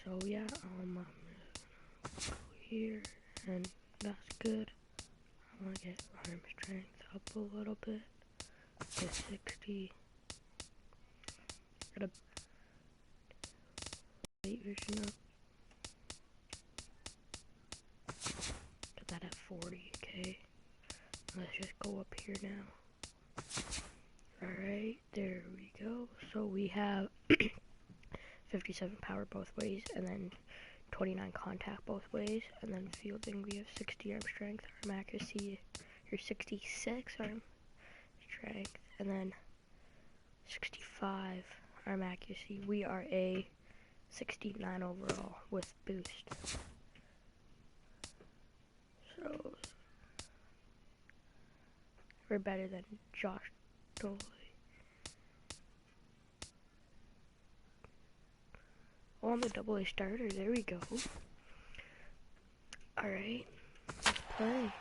So yeah, I'm gonna go here, and that's good. I want to get arm strength up a little bit to 60. Got a weight vision up. Got that at 40, okay? Let's just go up here now. Alright, there we go. So we have 57 power both ways, and then 29 contact both ways, and then fielding we have 60 arm strength, arm accuracy, your 66 arm strength, and then 65 arm accuracy. We are a 69 overall with boost. So we're better than Josh Doley. Oh, I'm the AA starter. There we go. Alright, let's play.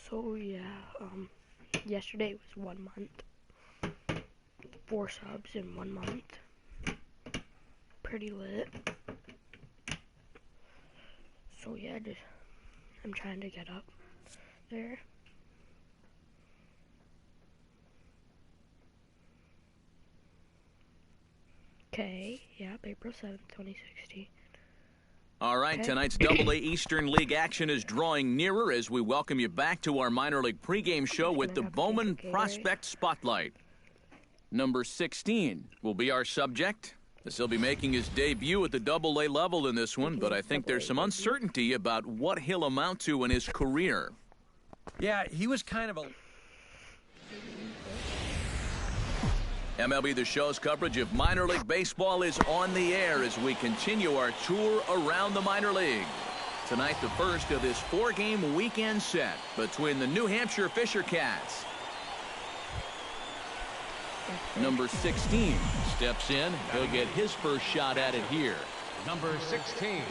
So yeah, yesterday was 1 month. 4 subs in 1 month. Pretty lit. So yeah, I'm trying to get up there. Okay, yeah, April 7th, 2016. All right, tonight's AA Eastern League action is drawing nearer as we welcome you back to our minor league pregame show with the Bowman Prospect Spotlight. Number 16 will be our subject, as he'll be making his debut at the AA level in this one, but I think there's some uncertainty about what he'll amount to in his career. Yeah, he was kind of a... MLB The Show's coverage of minor league baseball is on the air as we continue our tour around the minor league. Tonight, the first of this 4-game weekend set between the New Hampshire Fisher Cats. Number 16 steps in. He'll get his first shot at it here. Number 16.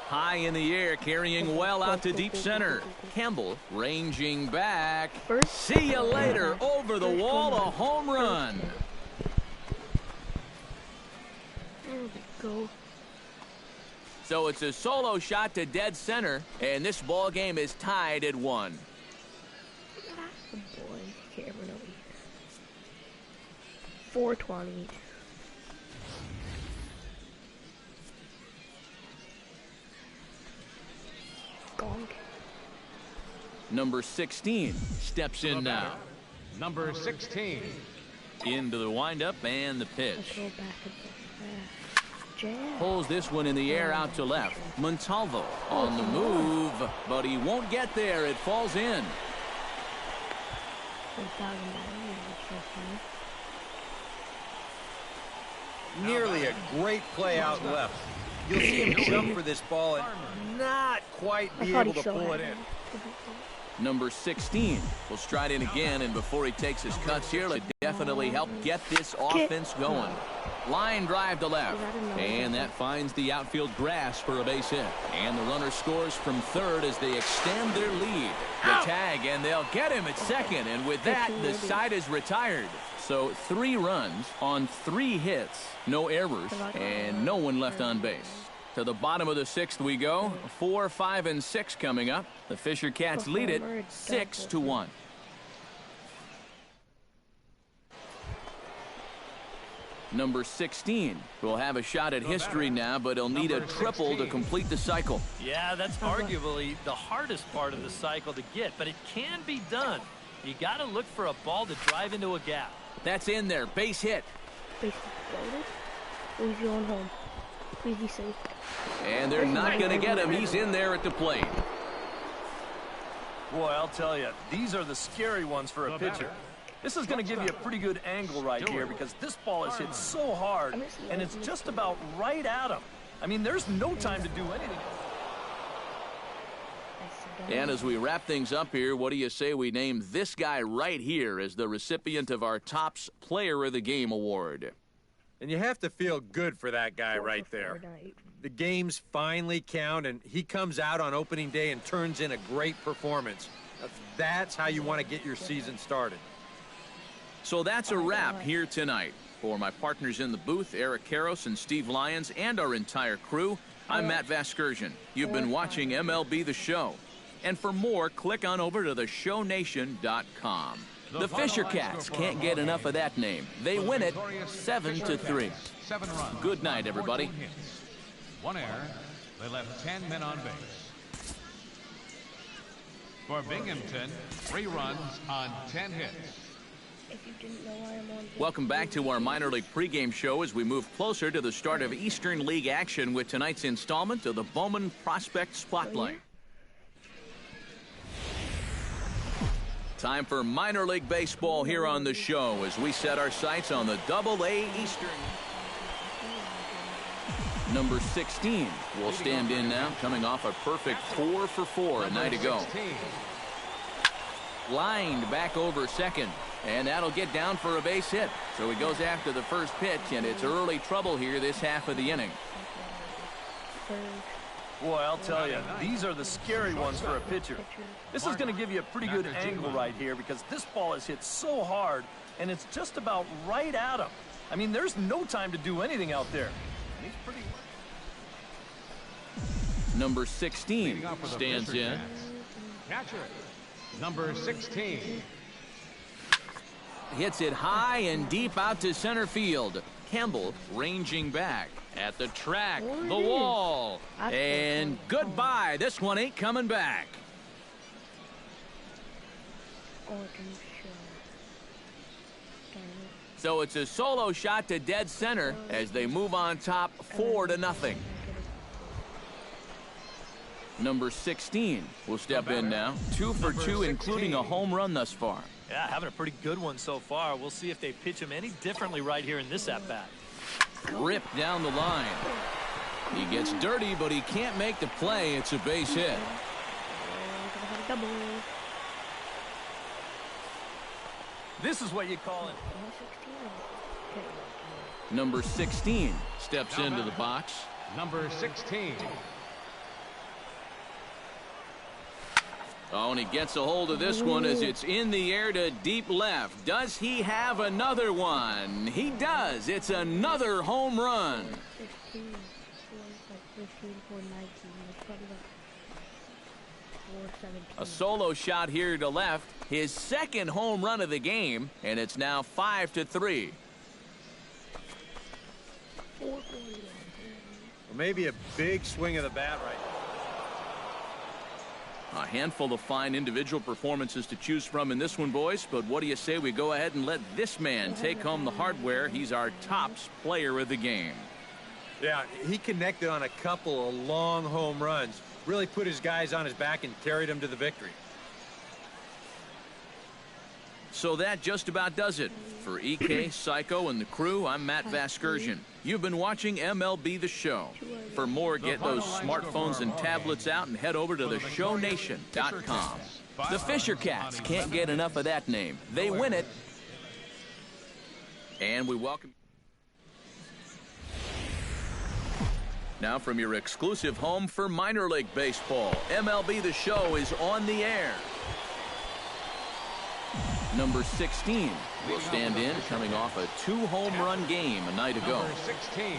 High in the air, carrying well out to deep center. Campbell ranging back. See you later. Over the wall, a home run. There we go. So it's a solo shot to dead center, and this ball game is tied at 1. That's the boy. Cameron over here. 420. Gonk. Number 16 steps in now. Number 16. Into the windup and the Let's pitch. go back and jam. Pulls this one in the air out to left. Montalvo on the move, but he won't get there. It falls in. Nearly a great play out left. You'll see him jump for this ball and not quite be able to pull it in. Number 16 will stride in again, and before he takes his cuts here, it'll definitely help get this offense going. Line drive to left, and that finds the outfield grass for a base hit. And the runner scores from third as they extend their lead. The tag, and they'll get him at second, and with that, the side is retired. So 3 runs on 3 hits, no errors, and no one left on base. To the bottom of the 6th we go. 4, 5, and 6 coming up. The Fisher Cats lead it 6-1. Number 16 will have a shot at history now, but he'll need a triple to complete the cycle. Yeah, that's arguably the hardest part of the cycle to get, but it can be done. You got to look for a ball to drive into a gap. That's in there. Base hit. Base loaded. Please be on home. Please be safe. And they're not going to get him. He's in there at the plate. Boy, I'll tell you, these are the scary ones for a pitcher. This is going to give you a pretty good angle right here because this ball is hit so hard, and it's just about right at him. I mean, there's no time to do anything. And as we wrap things up here, what do you say we name this guy right here as the recipient of our Topps Player of the Game award? And you have to feel good for that guy right there. The games finally count, and he comes out on opening day and turns in a great performance. That's how you want to get your season started. So that's a wrap here tonight. For my partners in the booth, Eric Karros and Steve Lyons, and our entire crew, I'm Matt Vasgersian. You've been watching MLB The Show. And for more, click on over to theshownation.com. The Fisher Cats can't get enough of that name. They win it 7-3. Good night, everybody. 1 error. They left 10 men on base. For Binghamton, 3 runs on 10 hits. If you didn't know I am on Welcome back to our minor league pregame show as we move closer to the start of Eastern League action with tonight's installment of the Bowman Prospect Spotlight. Time for minor league baseball here on the show as we set our sights on the Double-A Eastern. Number 16 will stand in now, coming off a perfect 4 for 4 a night ago. Lined back over second, and that'll get down for a base hit. So he goes after the first pitch, and it's early trouble here this half of the inning. Boy, I'll tell you, these are the scary ones for a pitcher. This is going to give you a pretty good angle right here because this ball is hit so hard, and it's just about right at him. I mean, there's no time to do anything out there. He's pretty... Number 16 stands in. Catcher, number 16. Hits it high and deep out to center field. Campbell ranging back at the track, the wall, and goodbye. This one ain't coming back. So it's a solo shot to dead center as they move on top 4-0. Number 16 will step in now. 2 for 2, including a home run thus far. Yeah, having a pretty good one so far. We'll see if they pitch him any differently right here in this at-bat. Ripped down the line. He gets dirty, but he can't make the play. It's a base hit. This is what you call it. Number 16 steps into the box. Number 16. Oh, and he gets a hold of this one as it's in the air to deep left. Does he have another one? He does. It's another home run. A solo shot here to left. His second home run of the game, and it's now 5-3. Well, maybe a big swing of the bat right now. A handful of fine individual performances to choose from in this one, boys. But what do you say we go ahead and let this man take home the hardware? He's our tops player of the game. Yeah, he connected on a couple of long home runs. Really put his guys on his back and carried them to the victory. So that just about does it. For EK, Psycho, and the crew, I'm Matt Vasgersian. You've been watching MLB The Show. For more, get those smartphones and tablets out and head over to theshownation.com. The Fisher Cats can't get enough of that name. They win it. And we welcome... Now from your exclusive home for minor league baseball, MLB The Show is on the air. Number 16 will stand in, coming off a 2-home run game a night ago. Number 16.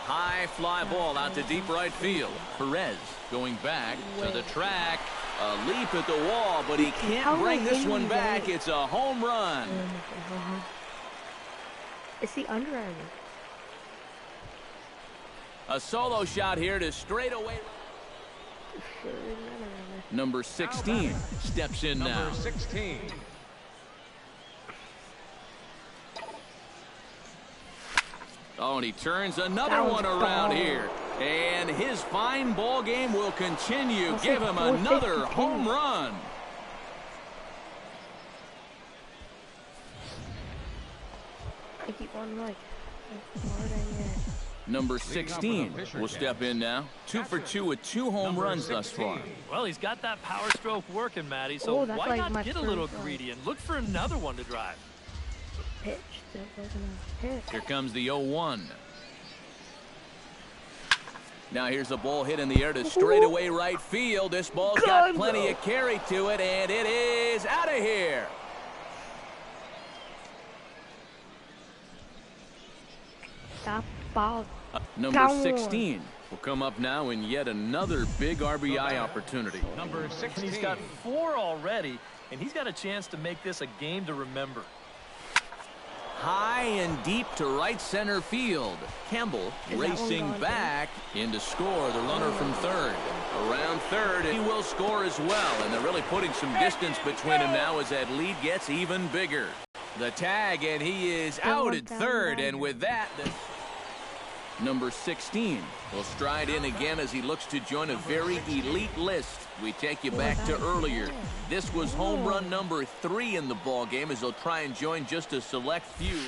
High fly ball out to deep right field. Perez going back to the track. A leap at the wall, but he can't bring this one back. It's a home run. It's the under armor. A solo shot here to straightaway. Number 16 steps in now. Number 16. Oh, and he turns another one around here. And his fine ball game will continue. Give him another home run. I keep on like hard I get. Number 16 will step in now. 2 for 2 with 2 home runs thus far. Well, he's got that power stroke working, Matty, so why like not get a little greedy and look for another one to drive? Pitch. That wasn't a pitch. Here comes the 0-1. Now here's a ball hit in the air to straightaway right field. This ball's got plenty of carry to it, and it is out of here. ball. Number 16 will come up now in yet another big RBI opportunity. Number 16. He's got 4 already, and he's got a chance to make this a game to remember. High and deep to right center field. Campbell racing back in to score. The runner from third. Around third, and he will score as well. And they're really putting some distance between them now as that lead gets even bigger. The tag, and he is out at third. And with that, number 16 will stride in again as he looks to join a very elite list. We take you back to earlier. This was home run number 3 in the ball game as they'll try and join just a select few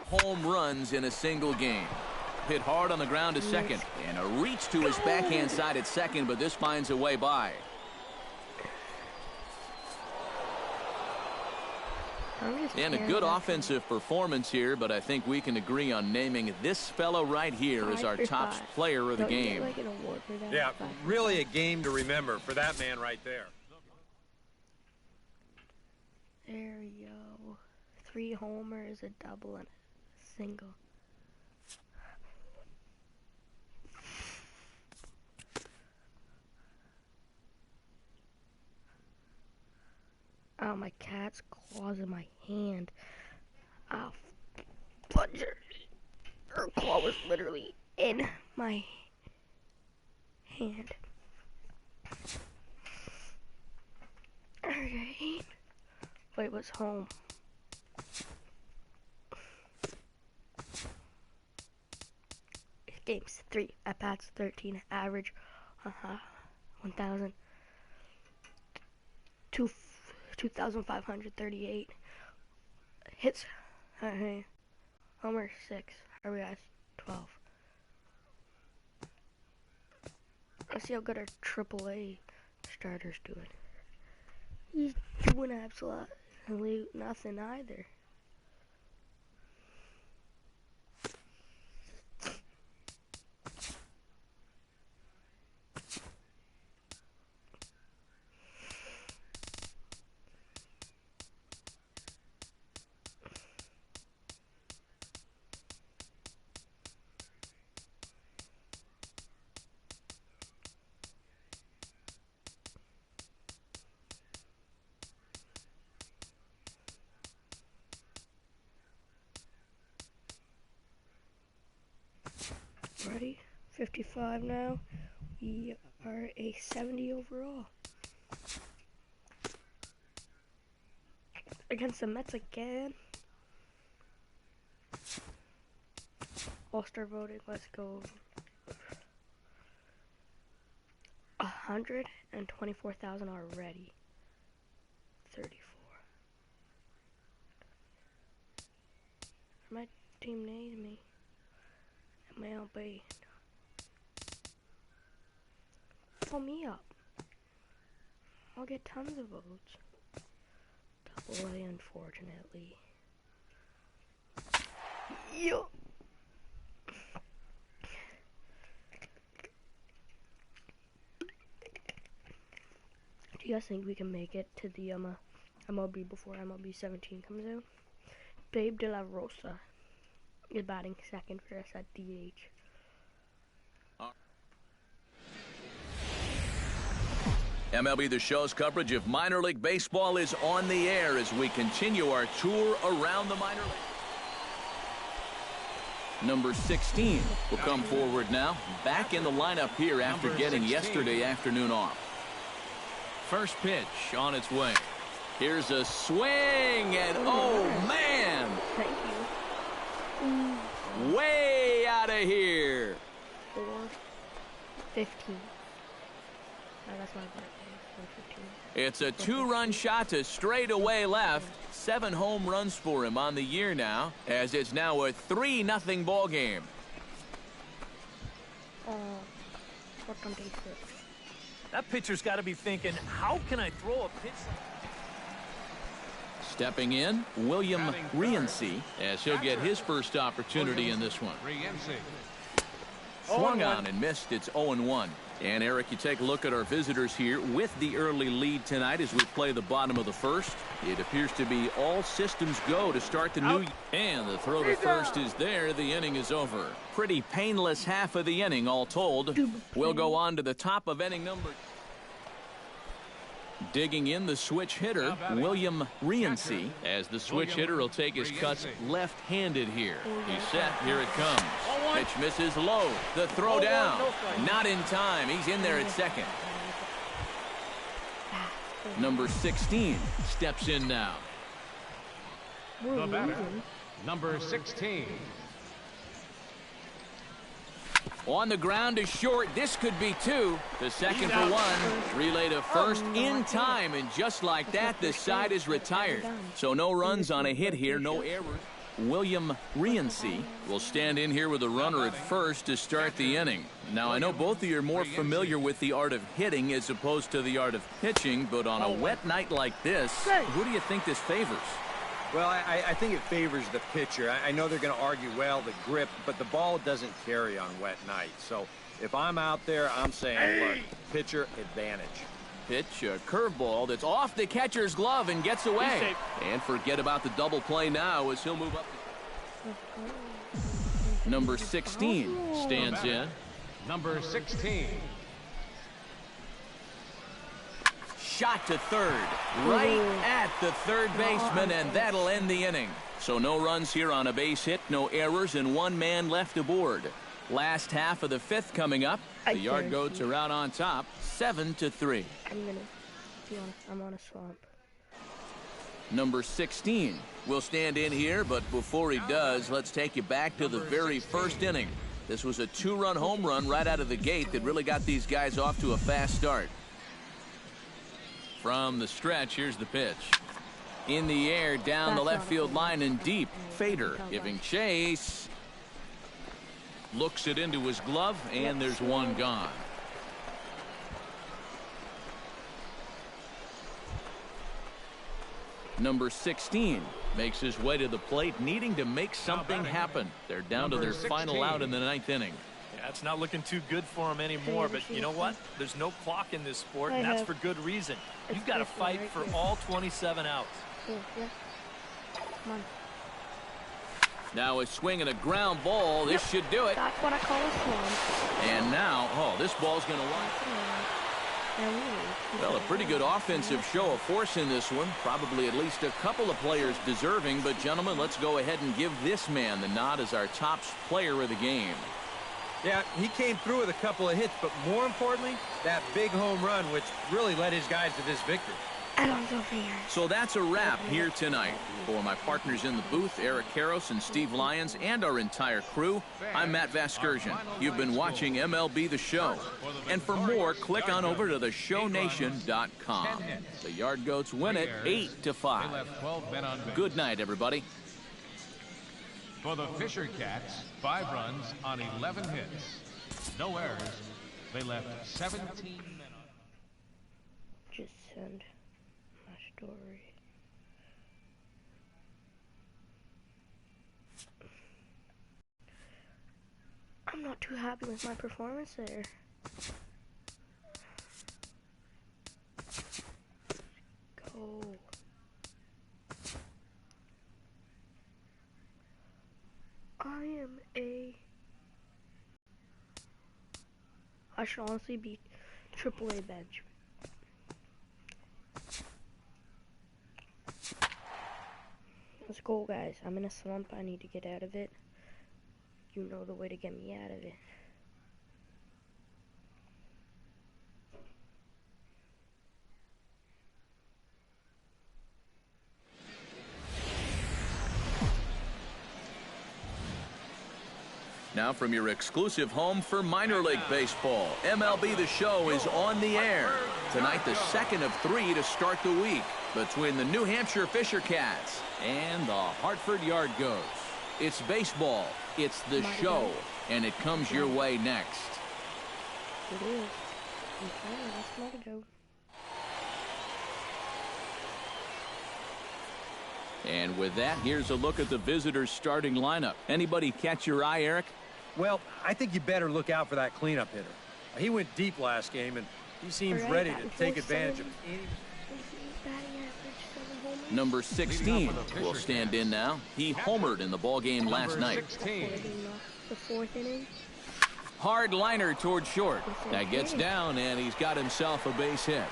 home runs in a single game. Hit hard on the ground to second, and a reach to his backhand side at second, but this finds a way by. And a good offensive performance here, but I think we can agree on naming this fellow right here as our top player of the game. Yeah, really a game to remember for that man right there. There we go. 3 homers, a double, and a single. Oh, my cat's claws in my hand. Oh, fudger. Her claw was literally in my hand. Alright. Wait, what's home? Games 3, at bats 13, average 1,000. 2,538 hits. Homer 6. RBIs 12. Let's see how good our AAA starter's doing. He's doing absolutely nothing either. Ready? 55 now. We are a 70 overall. Against the Mets again. All-star voting, let's go. 124,000 already. 34. My team named me. MLB. Pull me up. I'll get tons of votes. Double A, unfortunately. Yo. Do you guys think we can make it to the MLB before MLB 17 comes out? Babe De La Rosa is batting second for us at DH. MLB The Show's coverage of minor league baseball is on the air as we continue our tour around the minor league. Number 16 will come forward now, back in the lineup here after getting yesterday afternoon off. First pitch on its way. Here's a swing, and oh man! Thank you. Way out of here. 4-15. No, that's my birthday. 4-15. It's a 2-run shot to straightaway left. 7 home runs for him on the year now, as it's now a 3-0 ball game. What's on base 6? That pitcher's got to be thinking, how can I throw a pitch? Stepping in, William Rienzi, as he'll get his first opportunity in this one. Swung on and missed. It's 0-1. And Eric, you take a look at our visitors here with the early lead tonight as we play the bottom of the first. It appears to be all systems go to start the new. And the throw to first is there. The inning is over. Pretty painless half of the inning, all told. We'll go on to the top of inning number. Digging in the switch hitter, William Rienzi, as the switch hitter will take his cuts left-handed here. He's set. Here it comes. Pitch misses low. The throw down. Not in time. He's in there at second. Number 16 steps in now. The batter, number 16. On the ground is short. This could be two. The second for one. Relay to first in time. And just like that, the side is retired. So no runs on a hit here. No errors. William Rienzi will stand in here with a runner at first to start the inning. Now, I know both of you are more familiar with the art of hitting as opposed to the art of pitching, but on a wet night like this, who do you think this favors? Well, I think it favors the pitcher. I know they're going to argue, well, the grip, but the ball doesn't carry on wet nights. So if I'm out there, I'm saying, look, pitcher advantage. Pitch, a curveball that's off the catcher's glove and gets away. And forget about the double play now as he'll move up. Number 16 stands in. Number 16. Shot to third, right at the third baseman, and that'll end the inning. So no runs here on a base hit, no errors, and one man left aboard. Last half of the fifth coming up. The Yard Goats are out on top, 7-3. I'm on a swamp. Number 16 will stand in here, but before he does, let's take you back to the very first inning. This was a two-run home run right out of the gate that really got these guys off to a fast start. From the stretch, here's the pitch. In the air, down the left field line and deep. Fader giving chase. Looks it into his glove, and there's one gone. Number 16 makes his way to the plate, needing to make something happen. They're down to their final out in the ninth inning. Yeah, it's not looking too good for him anymore, but you know what? There's no clock in this sport, and that's for good reason. You've got to fight for all 27 outs. Yeah. Come on. Now a swing and a ground ball. This should do it. That's what I call a swamp. And now, this ball's going to line. Well, a pretty good offensive show of force in this one. Probably at least a couple of players deserving. But, gentlemen, let's go ahead and give this man the nod as our top player of the game. Yeah, he came through with a couple of hits, but more importantly, that big home run, which really led his guys to this victory. So that's a wrap here tonight. For my partners in the booth, Eric Karros and Steve Lyons, and our entire crew, I'm Matt Vasgersian. You've been watching MLB The Show. And for more, click on over to theshownation.com. The Yard Goats win it 8-5. Good night, everybody. For the Fisher Cats, 5 runs on 11 hits. No errors. They left 17 men on. Just send my story. I'm not too happy with my performance there. Go. I should honestly be AAA bench. Let's go, guys. I'm in a slump. I need to get out of it. You know the way to get me out of it. Now from your exclusive home for minor league baseball, MLB The Show is on the air. Tonight, the second of 3 to start the week between the New Hampshire Fisher Cats and the Hartford Yard Goats. It's baseball, it's the show, and it comes your way next. It is. Okay, let's let it go. And with that, here's a look at the visitors' starting lineup. Anybody catch your eye, Eric? Well, I think you better look out for that cleanup hitter. He went deep last game, and he seems ready to take advantage of any... Batting average, 7 home Number 16 will stand in now. He homered in the ball game last night. 16. The fourth inning. Hard liner toward short. That gets down, and he's got himself a base hit.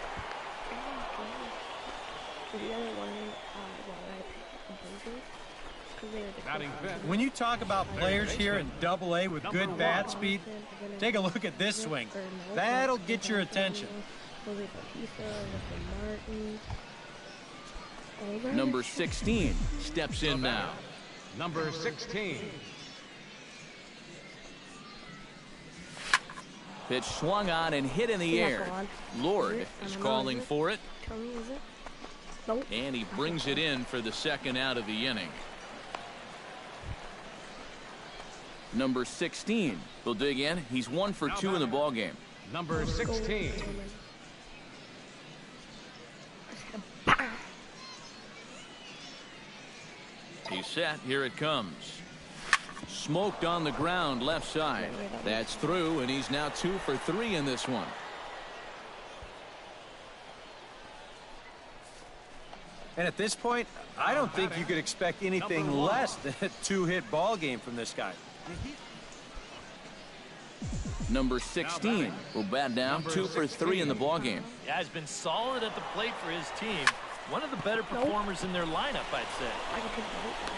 The other one, I picked the Blazers, 'cause they were the Batting fifth. When you talk about players here in Double-A with good bat speed, take a look at this swing. That'll get your attention. Number 16 steps in now. Number 16. Pitch swung on and hit in the air. Lord is calling for it. Tell me, is it? Nope. And he brings it in for the second out of the inning. Number 16 will dig in. He's 1 for 2 in the ball game. Number 16. He's set. Here it comes. Smoked on the ground left side. That's through, and he's now 2 for 3 in this one. And at this point, I don't think you could expect anything less than a 2-hit ball game from this guy. Number 16 will bat down 2 for 3 in the ball game. Yeah, he's been solid at the plate for his team. One of the better performers in their lineup, I'd say.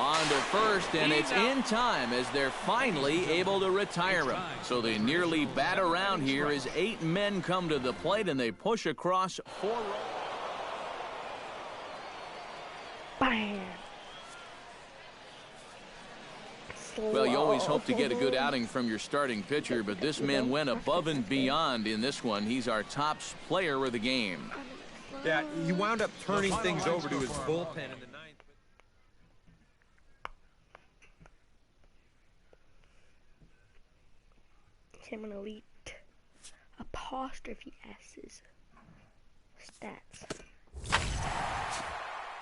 On to first, and it's in time as they're finally able to retire him. So they nearly bat around here as 8 men come to the plate, and they push across 4 rows. Bam. Well, you always hope to get a good outing from your starting pitcher, but this man went above and beyond in this one. He's our top player of the game. Yeah, he wound up turning things over to his bullpen in the 9th. I'm an elite apostrophe S's stats.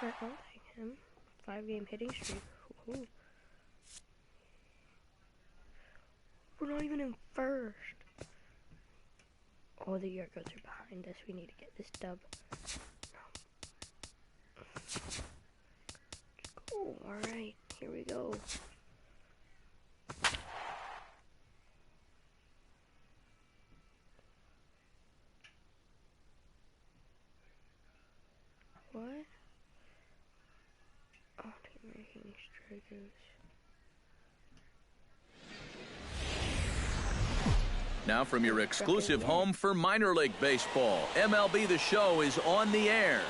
I'll take him. 5-game hitting streak. Ooh. We're not even in first. Oh, the Yorkos are behind us. We need to get this dub. Oh, alright. Here we go. What? Oh, team ranking strikers. Now from your exclusive home for minor league baseball, MLB The Show is on the air.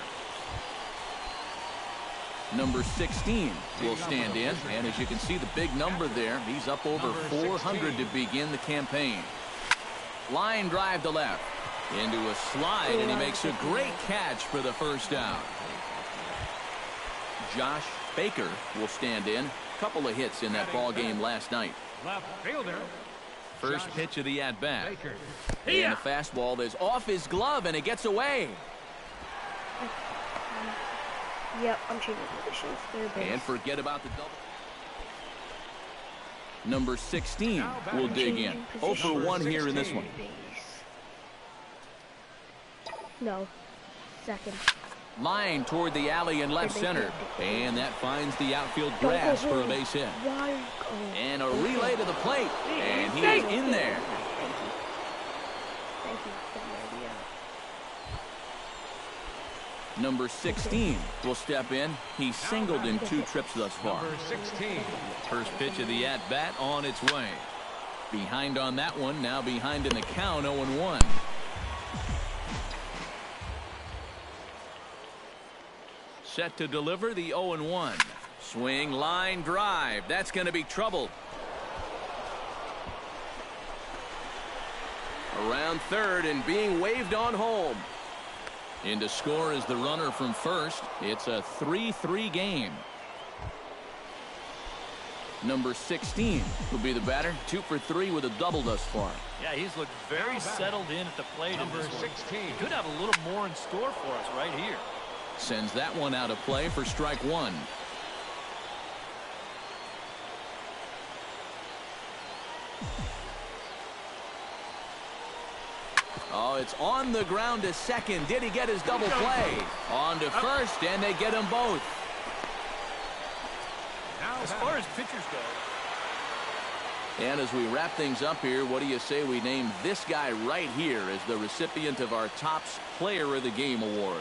Number 16 will stand in, and as you can see the big number there, he's up over 400 to begin the campaign. Line drive to left, into a slide, and he makes a great catch for the first down. Josh Baker will stand in. Couple of hits in that ball game last night. Left fielder. First pitch of the at-bat. And the fastball is off his glove, and it gets away. Yep, I'm changing positions. Third base. And forget about the double. Number 16 will dig in. 0 for 1 here in this one. No. Second. Line toward the alley in left center. And that finds the outfield grass for a base hit. And a relay to the plate. And he is in there. Thank you. Number 16 will step in. He's singled in 2 trips thus far. Number 16. First pitch of the at-bat on its way. Behind on that one. Now behind in the count, 0-1. Set to deliver the 0-1. Swing, line, drive. That's going to be trouble. Around third and being waved on home. In to score is the runner from first. It's a 3-3 game. Number 16 will be the batter. 2 for 3 with a double thus far. Yeah, he's looked very settled in at the plate. Number 16. He could have a little more in store for us right here. Sends that one out of play for strike 1. Oh, it's on the ground to second. Did he get his double play? On to first, and they get them both. As far as pitchers go. And as we wrap things up here, what do you say we name this guy right here as the recipient of our Topps Player of the Game award?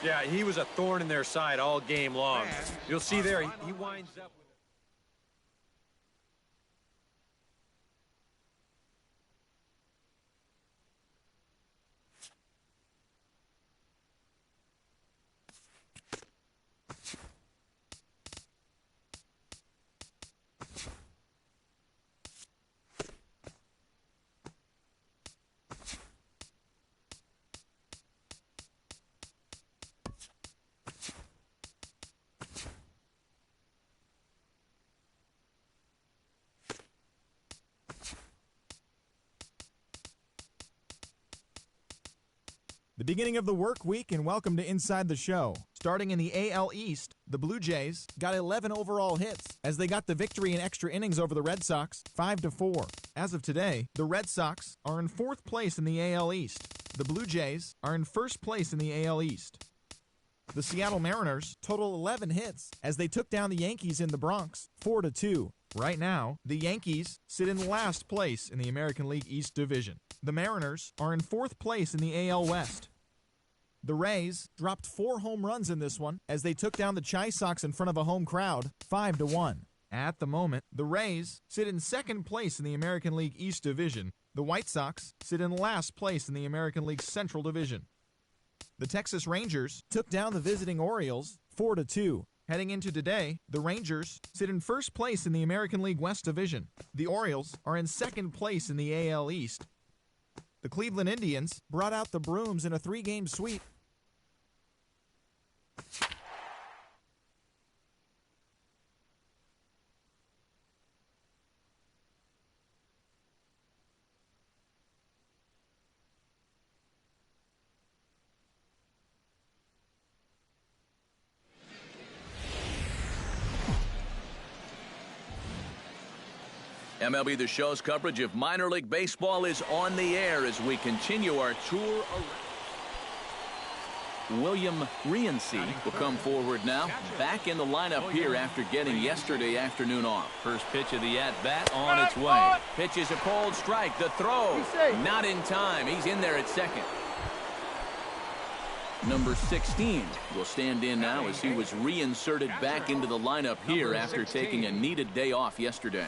Yeah, he was a thorn in their side all game long. You'll see there, he winds up with... The beginning of the work week, and welcome to Inside the Show. Starting in the AL East, the Blue Jays got 11 overall hits as they got the victory in extra innings over the Red Sox, 5-4. As of today, the Red Sox are in 4th place in the AL East. The Blue Jays are in 1st place in the AL East. The Seattle Mariners total 11 hits as they took down the Yankees in the Bronx, 4-2. Right now, the Yankees sit in last place in the American League East Division. The Mariners are in 4th place in the AL West. The Rays dropped 4 home runs in this one as they took down the Chi Sox in front of a home crowd, 5-1. At the moment, the Rays sit in 2nd place in the American League East Division. The White Sox sit in last place in the American League Central Division. The Texas Rangers took down the visiting Orioles, 4-2. Heading into today, the Rangers sit in 1st place in the American League West Division. The Orioles are in 2nd place in the AL East. The Cleveland Indians brought out the brooms in a 3-game sweep. MLB The Show's coverage of minor league baseball is on the air as we continue our tour. William Rienzi will come forward now, back in the lineup here after getting yesterday afternoon off. First pitch of the at-bat on its way. Pitch is a cold strike. The throw, not in time. He's in there at second. Number 16 will stand in now as he was reinserted back into the lineup here after taking a needed day off yesterday.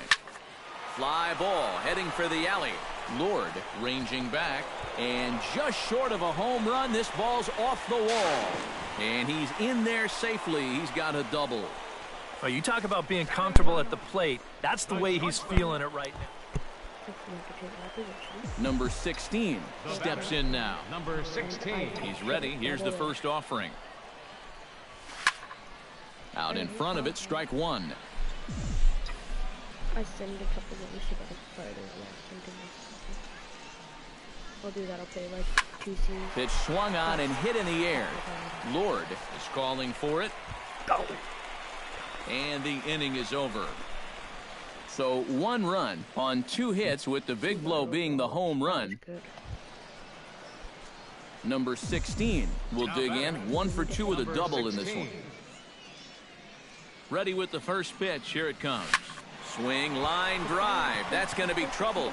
Fly ball heading for the alley. Lord ranging back, and just short of a home run, this ball's off the wall. And he's in there safely. He's got a double. Well, you talk about being comfortable at the plate. That's the way he's feeling it right now. Number 16 steps in now. Number 16. He's ready. Here's the first offering. Out in front of it, strike one. I send a couple of them to the fighter. I'll do that. I'll pay like 2 C's. Pitch swung on and hit in the air. Lord is calling for it. Go. And the inning is over. So 1 run on 2 hits, with the big blow being the home run. Number 16 will dig in. 1 for 2 with a double in this one. Ready with the first pitch. Here it comes. Swing, line drive. That's going to be trouble.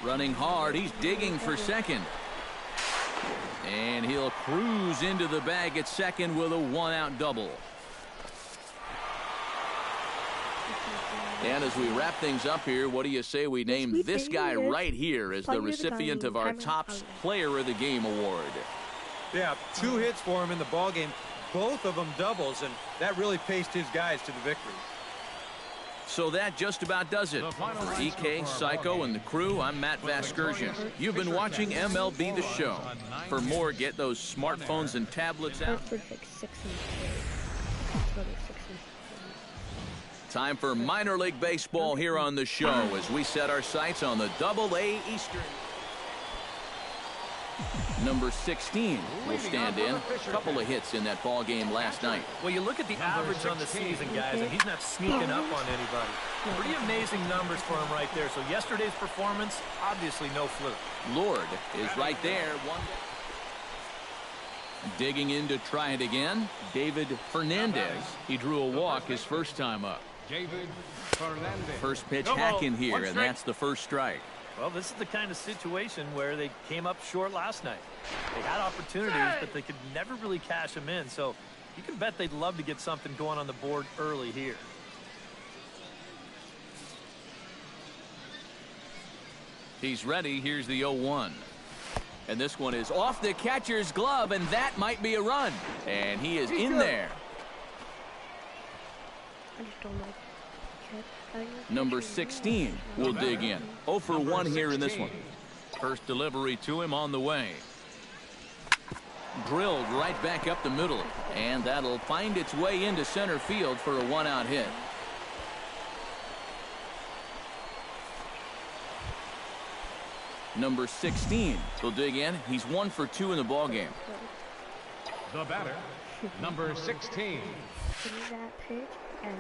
Running hard. He's digging for second. And he'll cruise into the bag at second with a 1-out double. And as we wrap things up here, what do you say we name this guy right here as the recipient of our Topps Player of the Game award? Yeah, 2 hits for him in the ballgame. Both of them doubles, and that really paced his guys to the victory. So that just about does it. For EK, Psycho, and the crew, I'm Matt Vasgersian. You've been watching MLB The Show. For more, get those smartphones and tablets out. Time for minor league baseball here on the show as we set our sights on the Double-A Eastern. Number 16 will stand in. A couple of hits in that ball game last night. Well, you look at the average on the season, guys, and he's not sneaking up on anybody. Pretty amazing numbers for him right there. So yesterday's performance, obviously no fluke. Lord is right there. Digging in to try it again, David Fernandez. He drew a walk his first time up. David Fernandez. First pitch hack in here, and that's the first strike. Well, this is the kind of situation where they came up short last night. They had opportunities, but they could never really cash them in. So you can bet they'd love to get something going on the board early here. He's ready. Here's the 0-1. And this one is off the catcher's glove, and that might be a run. And he is in there. I just don't like Number 16 will dig in. 0 for 1 here in this one. First delivery to him on the way. Drilled right back up the middle. And that'll find its way into center field for a 1-out hit. Number 16 will dig in. He's 1 for 2 in the ballgame. The batter, number 16. that pitch, and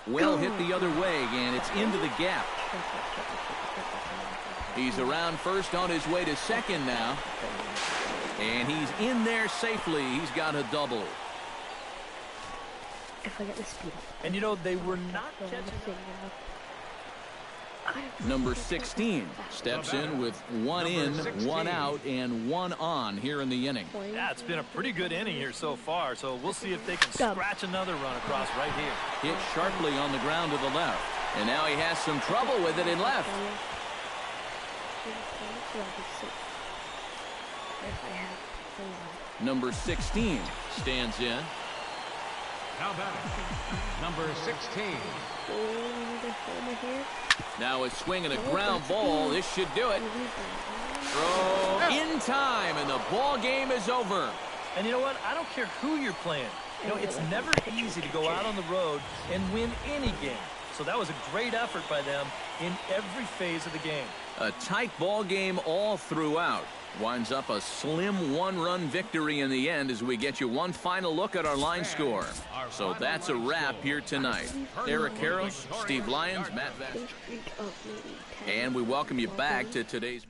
Well hit the other way, and it's into the gap. He's around first on his way to second now. And he's in there safely. He's got a double. if I get the speed up. And you know, they were not catching. Number 16 steps in with 1 in, 1 out, and 1 on here in the inning. Yeah, it's been a pretty good inning here so far, so we'll see if they can scratch another run across right here. Hit sharply on the ground to the left. And now he has some trouble with it in left. Number 16 stands in. Now batting, number 16. Now a swing and a ground ball. This should do it. Throw in time, and the ball game is over. And you know what? I don't care who you're playing. You know, it's never easy to go out on the road and win any game. So that was a great effort by them in every phase of the game. A tight ball game all throughout. Winds up a slim 1-run victory in the end as we get you one final look at our line score. So that's a wrap here tonight. Eric Karros, Steve Lyons, Matt Vest. And we welcome you back to today's...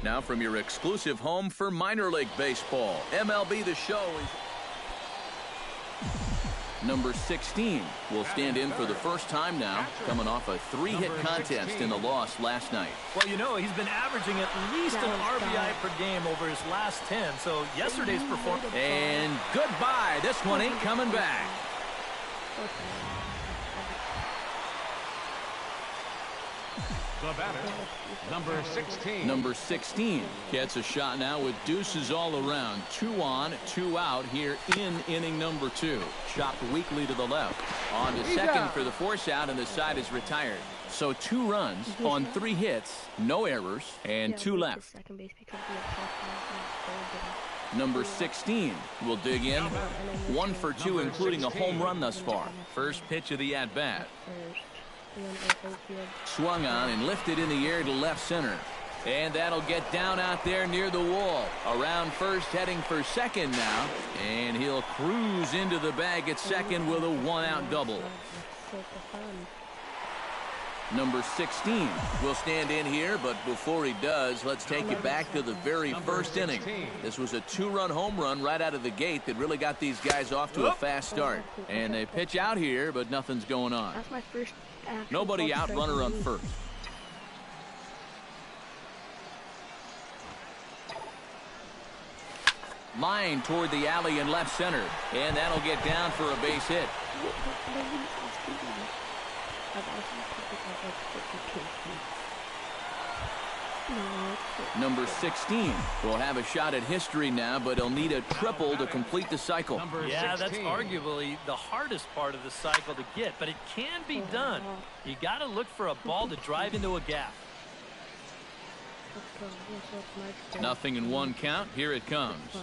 Now from your exclusive home for minor league baseball, MLB The Show is... Number 16 will stand in for the first time now, coming off a 3-hit contest in the loss last night. Well, you know, he's been averaging at least an RBI per game over his last 10, so yesterday's performance... And goodbye. This one ain't coming back. The batter, number 16. Number 16 gets a shot now with deuces all around. 2 on, 2 out here in inning number 2. Chopped weakly to the left. On to second for the force out, and the side is retired. So 2 runs on 3 hits, no errors, and 2 left. Number 16 will dig in. 1 for 2, including a home run thus far. First pitch of the at-bat. Swung on and lifted in the air to left center. And that'll get down out there near the wall. Around first, heading for second now. And he'll cruise into the bag at second with a 1-out double. Number 16 will stand in here, but before he does, let's take you back to the very first inning. This was a 2-run home run right out of the gate that really got these guys off to a fast start. And they pitch out here, but nothing's going on. That's my first. Nobody out, runner on first. Line toward the alley in left center, and that'll get down for a base hit. Number 16 will have a shot at history now, but he'll need a triple to complete the cycle. Yeah, that's arguably the hardest part of the cycle to get, but it can be done. You got to look for a ball to drive into a gap. Nothing in 1 count. Here it comes.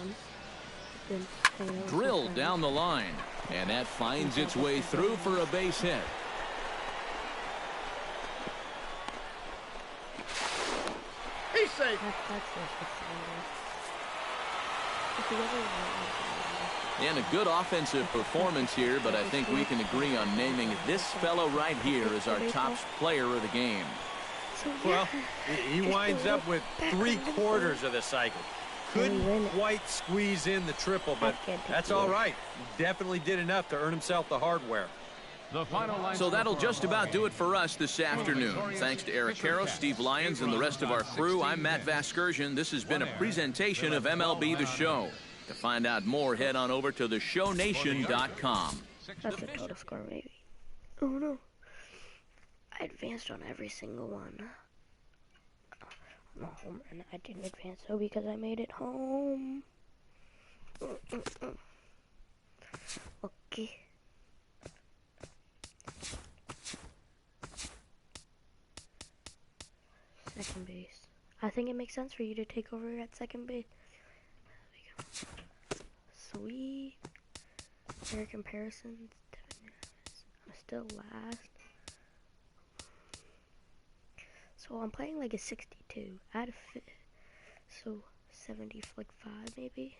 Drilled down the line, and that finds its way through for a base hit. He's safe. And a good offensive performance here, but I think we can agree on naming this fellow right here as our top player of the game. So, yeah. Well, he winds up with 3/4 of the cycle. Couldn't quite squeeze in the triple, but that's all right. He definitely did enough to earn himself the hardware. The final line So that'll score just for about do Hawaii. it for us this afternoon. Thanks to Eric Karros, Steve Lyons, and the rest of our crew, I'm Matt Vasgersian. This has been a presentation of MLB The Show. To find out more, head on over to theshownation.com. That's the total score, maybe. Oh no. I advanced on every single one. I'm a homer, and I didn't advance though because I made it home. Okay. Second base. I think it makes sense for you to take over at second base. There we go. Sweet. Fair comparisons. I'm still last. So I'm playing like a 62 out of fit. So 70 for like 5 maybe.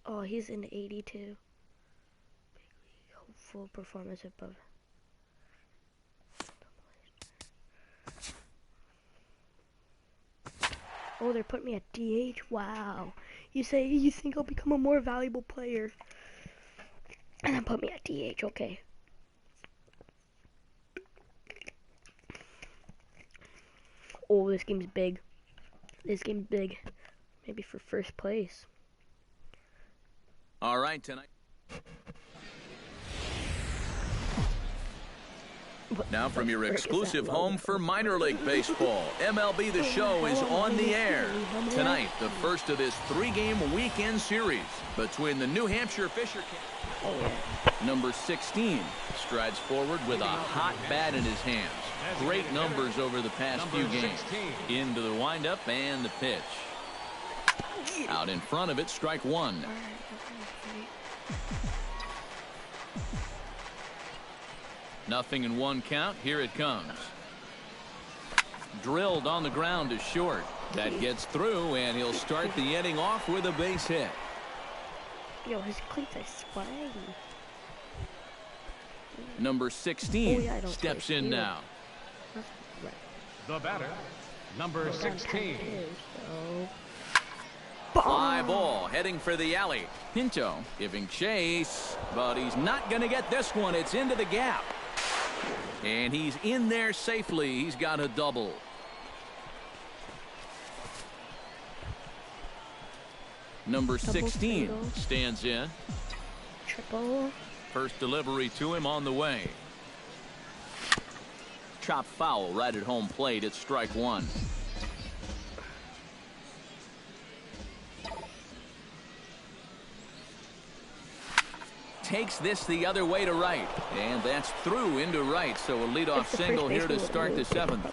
Oh, he's in 82. Hopeful performance above. Oh, they're putting me at DH. Wow. You say you think I'll become a more valuable player. And then put me at DH, okay. Oh, this game's big. This game's big. Maybe for first place. All right, tonight. Now from your exclusive home for minor league baseball, MLB The Show is on the air. Tonight, the first of this 3-game weekend series between the New Hampshire Fisher Cats. Number 16 strides forward with a hot bat in his hands. Great numbers over the past few games. Into the windup and the pitch. Out in front of it, strike one. Nothing in one count. Here it comes. Drilled on the ground to short. That gets through, and he'll start the inning off with a base hit. Yo, his cleats are swaggy. Number 16 I don't steps play in field. now. The batter, number 16. Fly ball heading for the alley. Pinto giving chase, but he's not going to get this one. It's into the gap. And he's in there safely. He's got a double. Number 16 single. stands in. Triple. First delivery to him on the way. Chop foul right at home plate. It's strike one. Takes this the other way to right, and that's through into right. So a leadoff single here to start the 7th.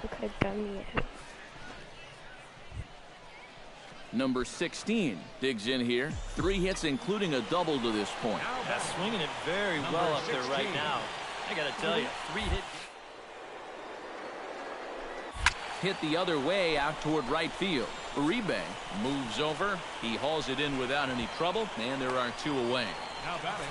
Number 16 digs in here. 3 hits, including a double to this point. That's swinging it very well up there right now. I gotta tell you, 3 hits. Hit the other way out toward right field. Uribe moves over. He hauls it in without any trouble, and there are 2 away. Now batting,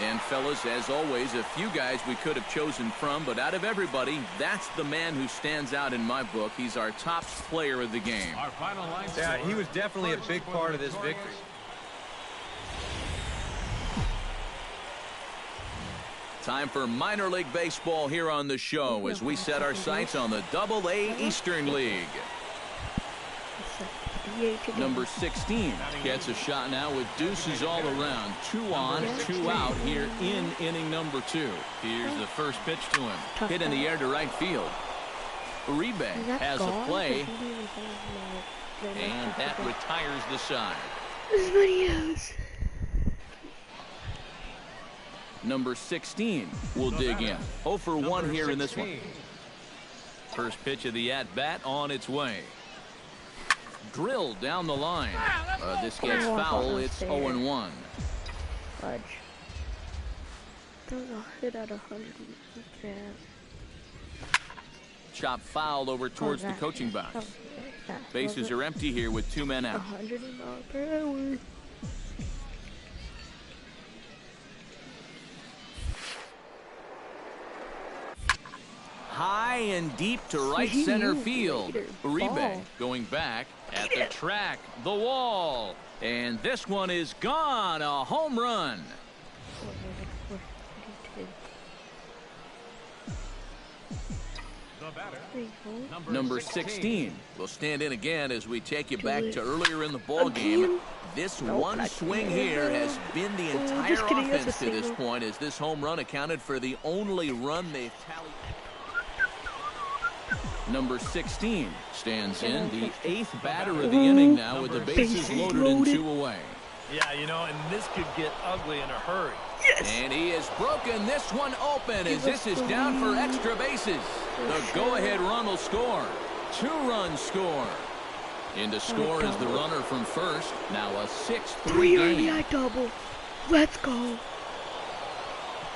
And fellas, as always, a few guys we could have chosen from, but out of everybody, that's the man who stands out in my book. He's our top player of the game. our final line Yeah, score. he was definitely a big part of this victory. Time for minor league baseball here on the show as we set our sights on the Double-A Eastern League. Number 16 gets a shot now with deuces all around. 2 on, 2 out here in inning number 2. Here's the first pitch to him. Hit in the air to right field. Uribe has a play, and that retires the side. Number 16 will dig in. 0 for 1 here in this one. First pitch of the at-bat on its way. Drilled down the line. This gets foul. It's 0-1. Fudge. That was a hit at 100. Yeah. Chop foul over towards the coaching box. Bases are empty here with 2 men out. 100 miles per hour. high and deep to right center field. Uribe going back at the track, the wall. And this one is gone, a home run. Number 16 will stand in again as we take you back to earlier in the ball game. This one swing here has been the entire offense to this point, as this home run accounted for the only run they've tallied. Number 16 stands in, the 8th batter of the inning now, with the bases loaded and 2 away. Yeah, you know, and this could get ugly in a hurry. Yes. And he has broken this one open as this is down for extra bases. The go-ahead run will score. 2-run score. In to score is the runner from first. Now a 6-3 game. RBI double. Let's go.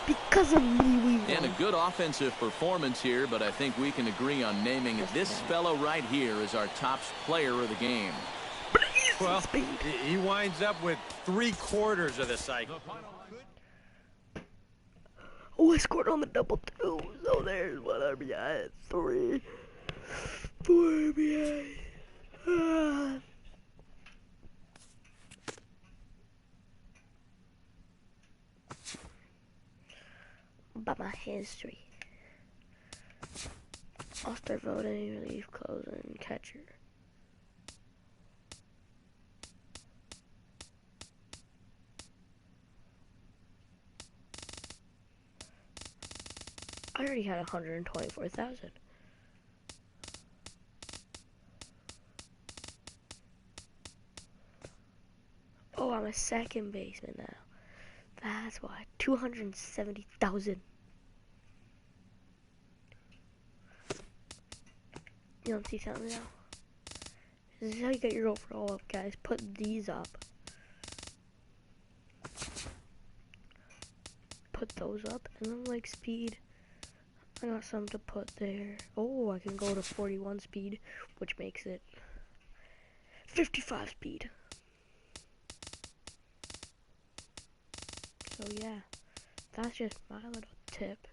Because of me, we won. And a good offensive performance here, but I think we can agree on naming this fellow right here as our top player of the game. Well, he winds up with 3/4 of the cycle. Oh, I scored on the double too. So there's 1 RBI, 3, 4 RBI. About my history. I'll start voting, relief, closer, and catcher. I already had 124,000. Oh, I'm a second baseman now. That's why. 270,000. You don't see something now? This is how you get your overall up, guys. Put these up. Put those up, and then like speed. I got some to put there. Oh, I can go to 41 speed, which makes it 55 speed. So yeah, that's just my little tip.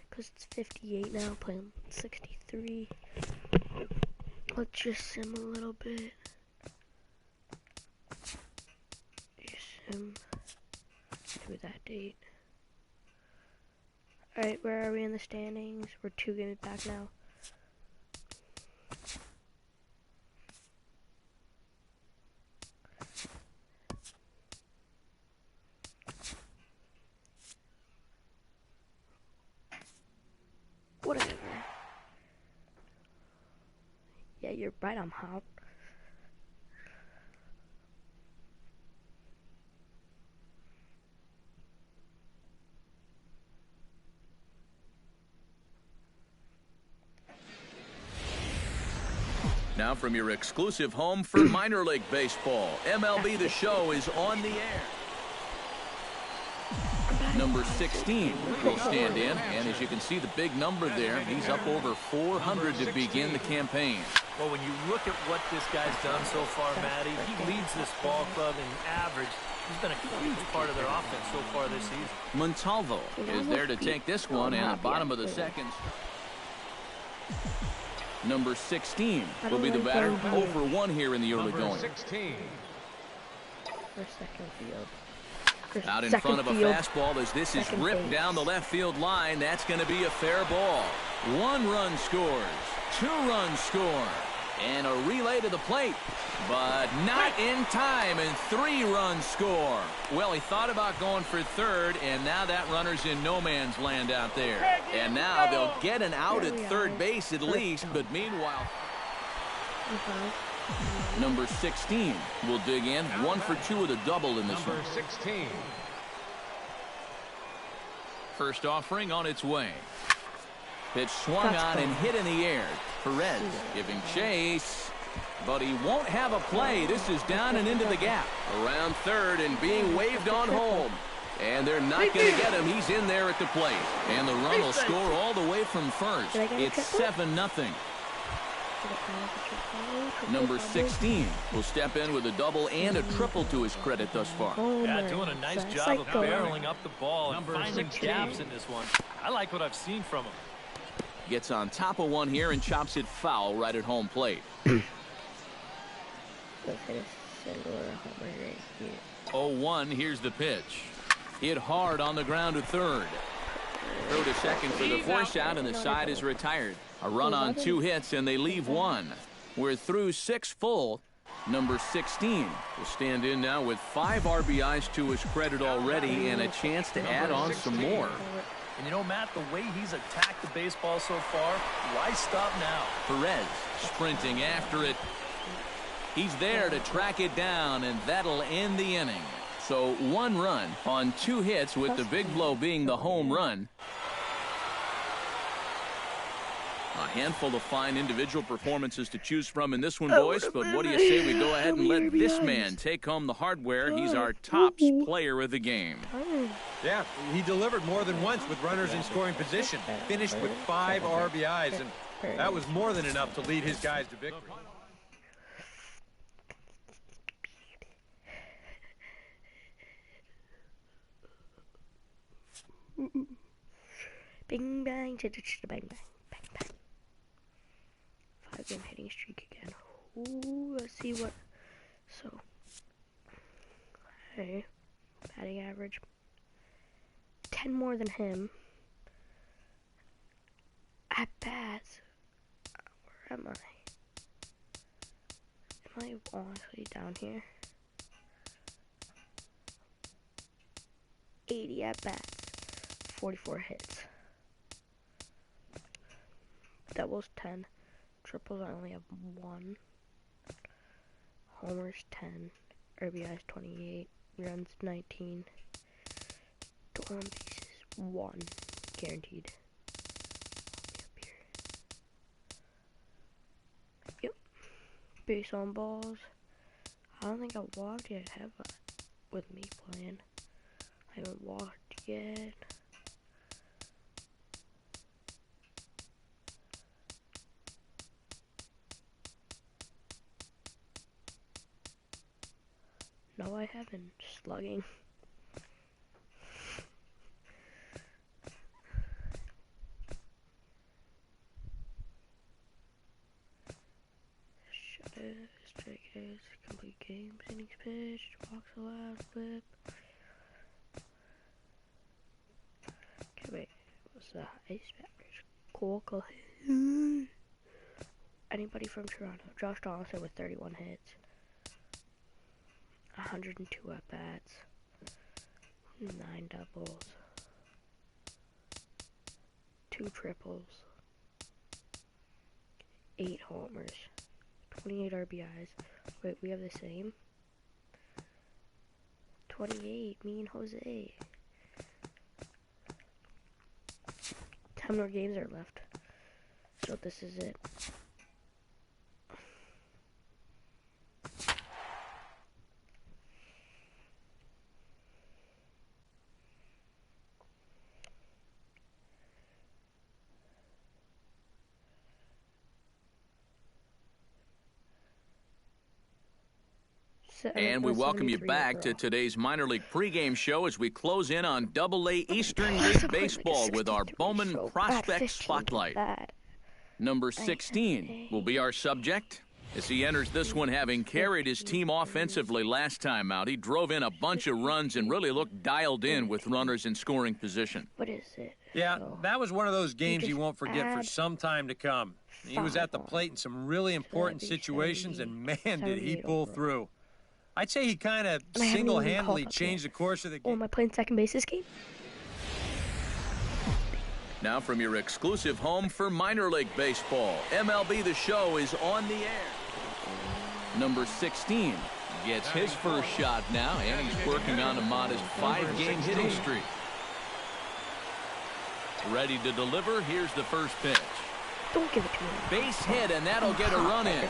Because it's 58 now, playing 63. Let's just sim a little bit. Sim to that date. Alright, where are we in the standings? We're 2 games back now. Whatever. Yeah, you're right, I'm hot. Now from your exclusive home for minor league baseball, MLB The Show is on the air. Number 16 will stand in, and as you can see the big number there, he's up over 400 to begin the campaign. Well, when you look at what this guy's done so far, Matty, he leads this ball club in average. He's been a huge part of their offense so far this season. Montalvo is there to take this one in the bottom of the second. Number 16 will be the batter. 0 for 1 here in the early going. 16. For second field. Out in front of a fastball as this is ripped down the left field line. That's going to be a fair ball. 1 run scores. 2 runs score. And a relay to the plate. But not in time, and 3 runs score. Well, he thought about going for third, and now that runner's in no man's land out there. And now they'll get an out at third base at least, but meanwhile... Number 16 will dig in. 1 for 2 with a double in this one. Number 16. First offering on its way. Pitch swung on and hit in the air. Perez giving chase, but he won't have a play. This is down and into the gap. Around third and being waved on home. And they're not going to get him. He's in there at the plate. And the run will score all the way from first. It's 7-0. Number 16 will step in with a double and a triple to his credit thus far. Yeah, doing a nice job of barreling up the ball and finding gaps in this one. I like what I've seen from him. gets on top of one here and chops it foul right at home plate. Let's hit a single or a homer right here. 0-1, here's the pitch. Hit hard on the ground to third. Throw to second for the force out, and the side is retired. A run on 2 hits, and they leave 1. We're through 6 full. Number 16 will stand in now with 5 RBIs to his credit already and a chance to add on some more. And you know, Matt, the way he's attacked the baseball so far, why stop now? Perez sprinting after it. He's there to track it down, and that'll end the inning. So 1 run on 2 hits, with the big blow being the home run. A handful of fine individual performances to choose from in this one, boys. But what do you say we go ahead and let this man take home the hardware? He's our tops player of the game. Yeah, he delivered more than once with runners in scoring position. Finished with 5 RBIs, and that was more than enough to lead his guys to victory. Bing bang, bang bang, bang bang. 5-game hitting streak again. Ooh, let's see what. So, hey, batting average 10 more than him. At bats, where am I? Am I honestly down here? 80 at bats, 44 hits. Doubles 10, triples I only have 1. Homers 10, RBIs 28, runs 19, stolen bases 1, guaranteed. Yep. Base on balls. I don't think I've walked yet, have I? With me playing. I haven't walked yet. No, I haven't. Slugging. Shutters, strikeouts, complete games, innings pitched, walks allowed, whip. Okay, wait. What's the highest average? Cole Cahill. Anybody from Toronto? Josh Donaldson with 31 hits. 102 at bats, 9 doubles, 2 triples, 8 homers, 28 RBIs. Wait, we have the same? 28, me and Jose. 10 more games are left. So this is it. And we welcome you back to today's minor league pregame show as we close in on Double-A Eastern League Baseball with our Bowman Prospect Spotlight. Number 16 will be our subject as he enters this one having carried his team offensively last time out. He drove in a bunch of runs and really looked dialed in with runners in scoring position. What is it? Yeah, that was one of those games he won't forget for some time to come. He was at the plate in some really important situations, and man, did he pull through. I'd say he kind of single-handedly changed the course of the game. Oh, am I playing second base this game? Now from your exclusive home for minor league baseball, MLB The Show is on the air. Number 16 gets his first shot now, and he's working on a modest 5-game hitting streak. Ready to deliver, here's the first pitch. Don't give it to me. Base hit, and that'll get a run in.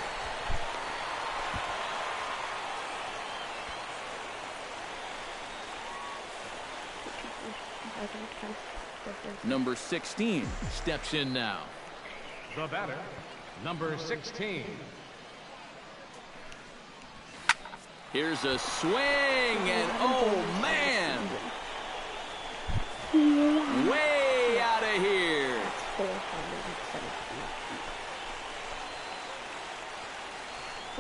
Number 16 steps in now. The batter, number 16. Here's a swing, and oh man! Way out of here!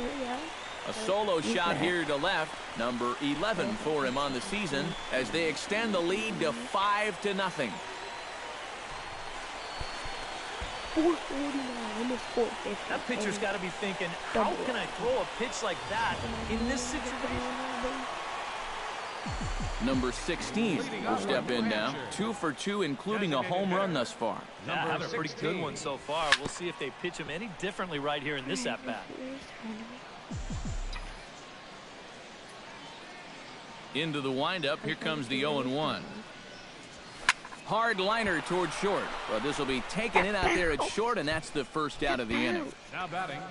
Yeah. A solo shot here to left, number 11 for him on the season, as they extend the lead to 5-0. 449, almost 450. That pitcher's got to be thinking, how can I throw a pitch like that in this situation? Number 16 will step in now. 2 for 2, including a home run thus far. Yeah, having a pretty good one so far. We'll see if they pitch him any differently right here in this at-bat. Into the windup, here comes the 0-1. Hard liner toward short, but this will be taken in out there at short, and that's the first out of the inning. Now batting.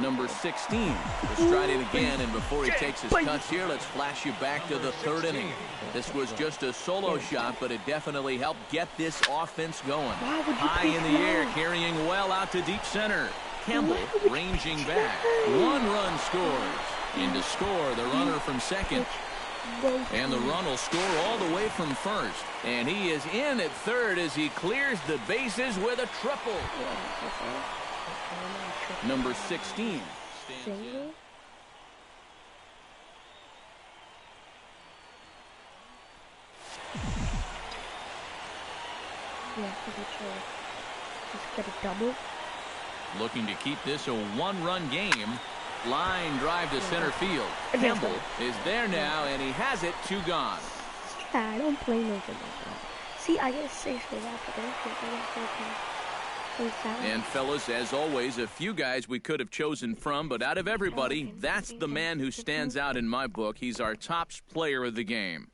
Number 16 will stride in again, and before he takes his cuts here, let's flash you back to the third inning. This was just a solo shot, but it definitely helped get this offense going. High in the air, carrying well out to deep center. Campbell ranging back. 1 run scores. In to score, the runner from second. And the run will score all the way from first. And he is in at third as he clears the bases with a triple. Number 16 stands in. Yeah, just get a double. Looking to keep this a 1-run game. Line drive to center field. Campbell is there now, and he has it. 2 gone. Yeah, I don't play no good like that. See, I get 6 for that, but I get 4. And fellas, as always, a few guys we could have chosen from, but out of everybody, that's the man who stands out in my book. He's our top player of the game.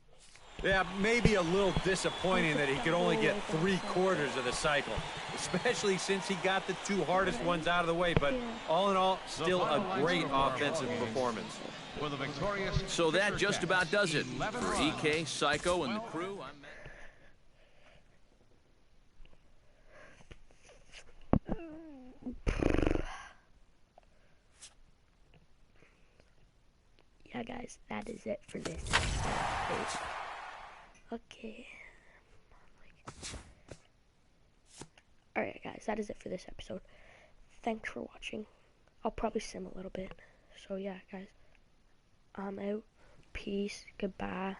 Yeah, maybe a little disappointing that he could only get 3/4 of the cycle, especially since he got the 2 hardest ones out of the way. But all in all, still a great offensive performance. For the victorious So that Fisher just Cats, about does it. 11 For runs. EK, Psycho, and the crew, I'm Matt. Yeah, guys, that is it for this episode. Okay. Alright, guys, that is it for this episode. Thanks for watching. I'll probably sim a little bit. So, yeah, guys. I'm out. Peace. Goodbye.